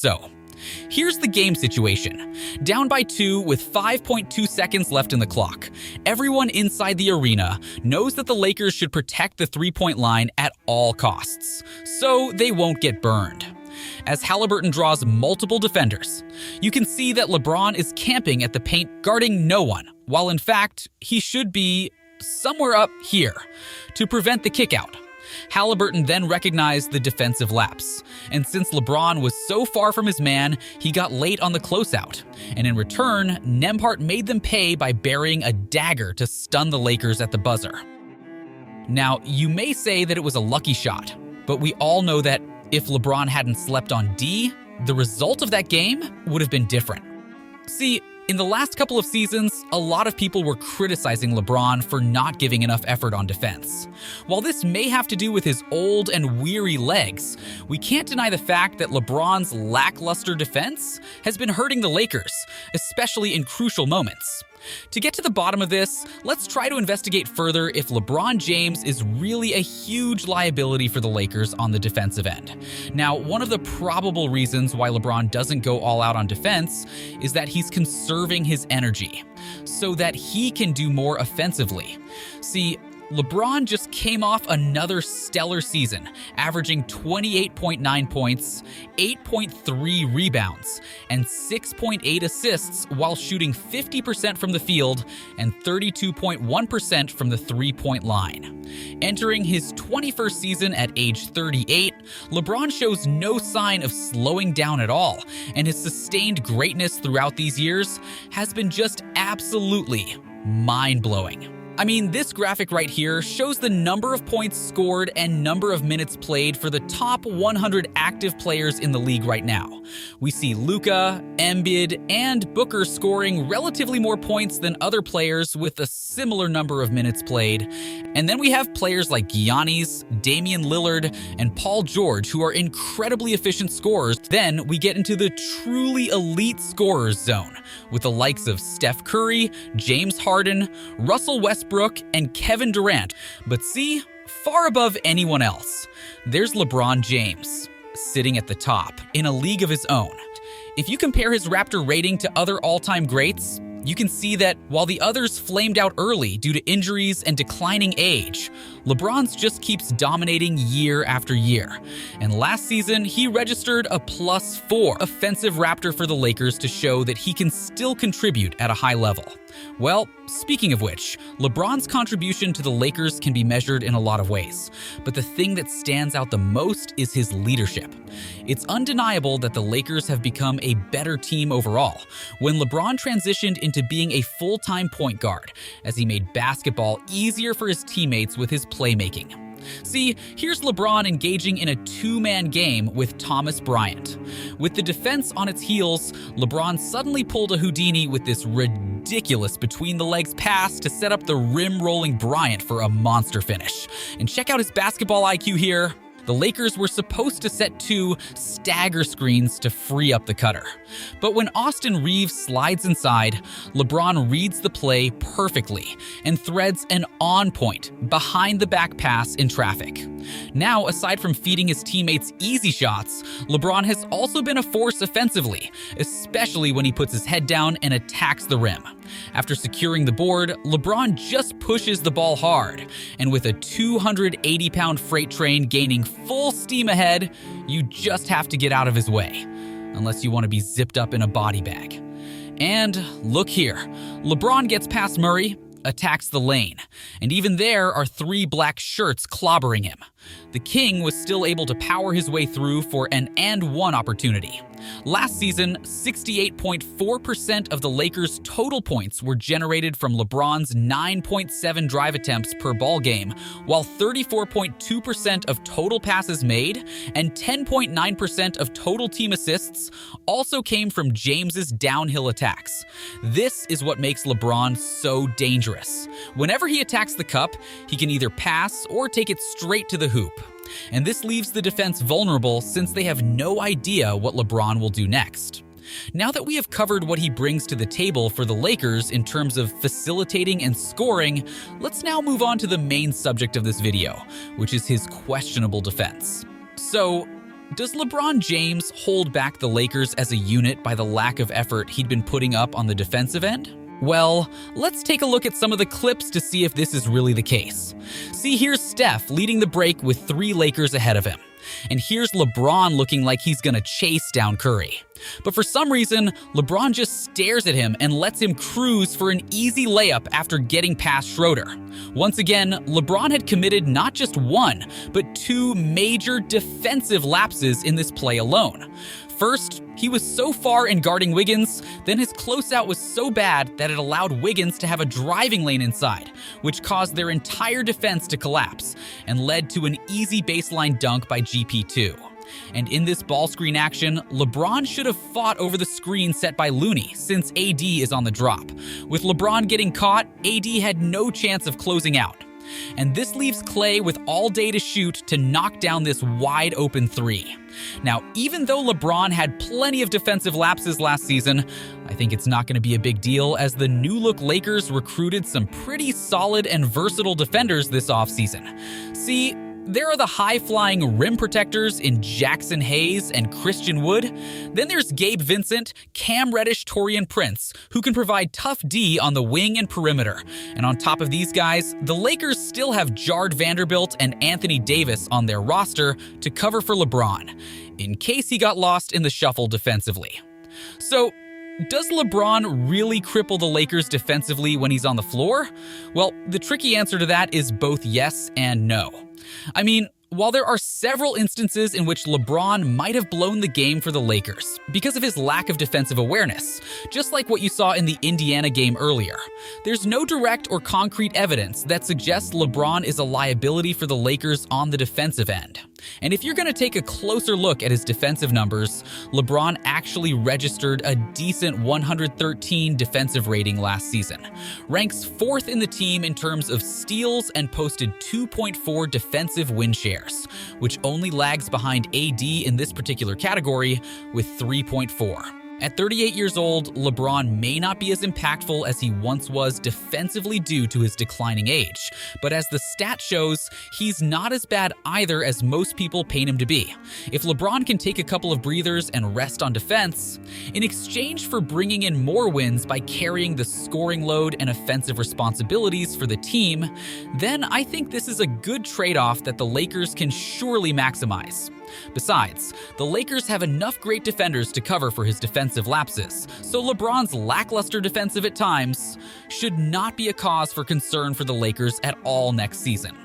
So, here's the game situation. Down by 2 with 5.2 seconds left in the clock. Everyone inside the arena knows that the Lakers should protect the three-point line at all costs, so they won't get burned. As Haliburton draws multiple defenders, you can see that LeBron is camping at the paint guarding no one, while in fact, he should be somewhere up here to prevent the kickout. Haliburton then recognized the defensive lapse, and since LeBron was so far from his man, he got late on the closeout, and in return, Nembhard made them pay by burying a dagger to stun the Lakers at the buzzer. Now, you may say that it was a lucky shot, but we all know that if LeBron hadn't slept on D, the result of that game would have been different. See, in the last couple of seasons, a lot of people were criticizing LeBron for not giving enough effort on defense. While this may have to do with his old and weary legs, we can't deny the fact that LeBron's lackluster defense has been hurting the Lakers, especially in crucial moments. To get to the bottom of this, let's try to investigate further if LeBron James is really a huge liability for the Lakers on the defensive end. Now, one of the probable reasons why LeBron doesn't go all out on defense is that he's conserving his energy so that he can do more offensively. See, LeBron just came off another stellar season, averaging 28.9 points, 8.3 rebounds, and 6.8 assists while shooting 50% from the field and 32.1% from the three-point line. Entering his 21st season at age 38, LeBron shows no sign of slowing down at all, and his sustained greatness throughout these years has been just absolutely mind-blowing. I mean, this graphic right here shows the number of points scored and number of minutes played for the top 100 active players in the league right now. We see Luka, Embiid, and Booker scoring relatively more points than other players with a similar number of minutes played. And then we have players like Giannis, Damian Lillard, and Paul George who are incredibly efficient scorers. Then we get into the truly elite scorers zone with the likes of Steph Curry, James Harden, Russell Westbrook, and Kevin Durant. But see, far above anyone else, there's LeBron James, sitting at the top in a league of his own. If you compare his Raptor rating to other all-time greats, you can see that while the others flamed out early due to injuries and declining age, LeBron's just keeps dominating year after year. And last season, he registered a +4 offensive Raptor for the Lakers to show that he can still contribute at a high level. Well, speaking of which, LeBron's contribution to the Lakers can be measured in a lot of ways, but the thing that stands out the most is his leadership. It's undeniable that the Lakers have become a better team overall when LeBron transitioned into being a full-time point guard, as he made basketball easier for his teammates with his playmaking. See, here's LeBron engaging in a two-man game with Thomas Bryant. With the defense on its heels, LeBron suddenly pulled a Houdini with this ridiculous between-the-legs pass to set up the rim-rolling Bryant for a monster finish. And check out his basketball IQ here. The Lakers were supposed to set 2 stagger screens to free up the cutter. But when Austin Reeves slides inside, LeBron reads the play perfectly and threads an on-point, behind-the-back pass in traffic. Now, aside from feeding his teammates easy shots, LeBron has also been a force offensively, especially when he puts his head down and attacks the rim. After securing the board, LeBron just pushes the ball hard, and with a 280-pound freight train gaining full steam ahead, you just have to get out of his way, unless you want to be zipped up in a body bag. And look here, LeBron gets past Murray, attacks the lane, and even there are 3 black shirts clobbering him. The King was still able to power his way through for an and-one opportunity. Last season, 68.4% of the Lakers' total points were generated from LeBron's 9.7 drive attempts per ball game, while 34.2% of total passes made and 10.9% of total team assists also came from James's downhill attacks. This is what makes LeBron so dangerous. Whenever he attacks the cup, he can either pass or take it straight to the hoop. And this leaves the defense vulnerable since they have no idea what LeBron will do next. Now that we have covered what he brings to the table for the Lakers in terms of facilitating and scoring, let's now move on to the main subject of this video, which is his questionable defense. So, Does LeBron James hold back the Lakers as a unit by the lack of effort he'd been putting up on the defensive end? Well, let's take a look at some of the clips to see if this is really the case. See, here's Steph leading the break with 3 Lakers ahead of him. And here's LeBron looking like he's gonna chase down Curry. But for some reason, LeBron just stares at him and lets him cruise for an easy layup after getting past Schroeder. Once again, LeBron had committed not just 1, but 2 major defensive lapses in this play alone. First, he was so far in guarding Wiggins, then his closeout was so bad that it allowed Wiggins to have a driving lane inside, which caused their entire defense to collapse and led to an easy baseline dunk by GP2. And in this ball screen action, LeBron should have fought over the screen set by Looney since AD is on the drop. With LeBron getting caught, AD had no chance of closing out. And this leaves Klay with all day to shoot to knock down this wide open 3. Now, even though LeBron had plenty of defensive lapses last season, I think it's not going to be a big deal as the new-look Lakers recruited some pretty solid and versatile defenders this offseason. See, there are the high-flying rim protectors in Jackson Hayes and Christian Wood. Then there's Gabe Vincent, Cam Reddish, Taurean Prince, who can provide tough D on the wing and perimeter. And on top of these guys, the Lakers still have Jard Vanderbilt and Anthony Davis on their roster to cover for LeBron, in case he got lost in the shuffle defensively. So, does LeBron really cripple the Lakers defensively when he's on the floor? Well, the tricky answer to that is both yes and no. I mean, while there are several instances in which LeBron might have blown the game for the Lakers because of his lack of defensive awareness, just like what you saw in the Indiana game earlier, there's no direct or concrete evidence that suggests LeBron is a liability for the Lakers on the defensive end. And if you're going to take a closer look at his defensive numbers, LeBron actually registered a decent 113 defensive rating last season, ranks 4th in the team in terms of steals, and posted 2.4 defensive win shares, which only lags behind AD in this particular category with 3.4. At 38 years old, LeBron may not be as impactful as he once was defensively due to his declining age, but as the stat shows, he's not as bad either as most people paint him to be. If LeBron can take a couple of breathers and rest on defense, in exchange for bringing in more wins by carrying the scoring load and offensive responsibilities for the team, then I think this is a good trade-off that the Lakers can surely maximize. Besides, the Lakers have enough great defenders to cover for his defensive lapses, so LeBron's lackluster defensive at times should not be a cause for concern for the Lakers at all next season.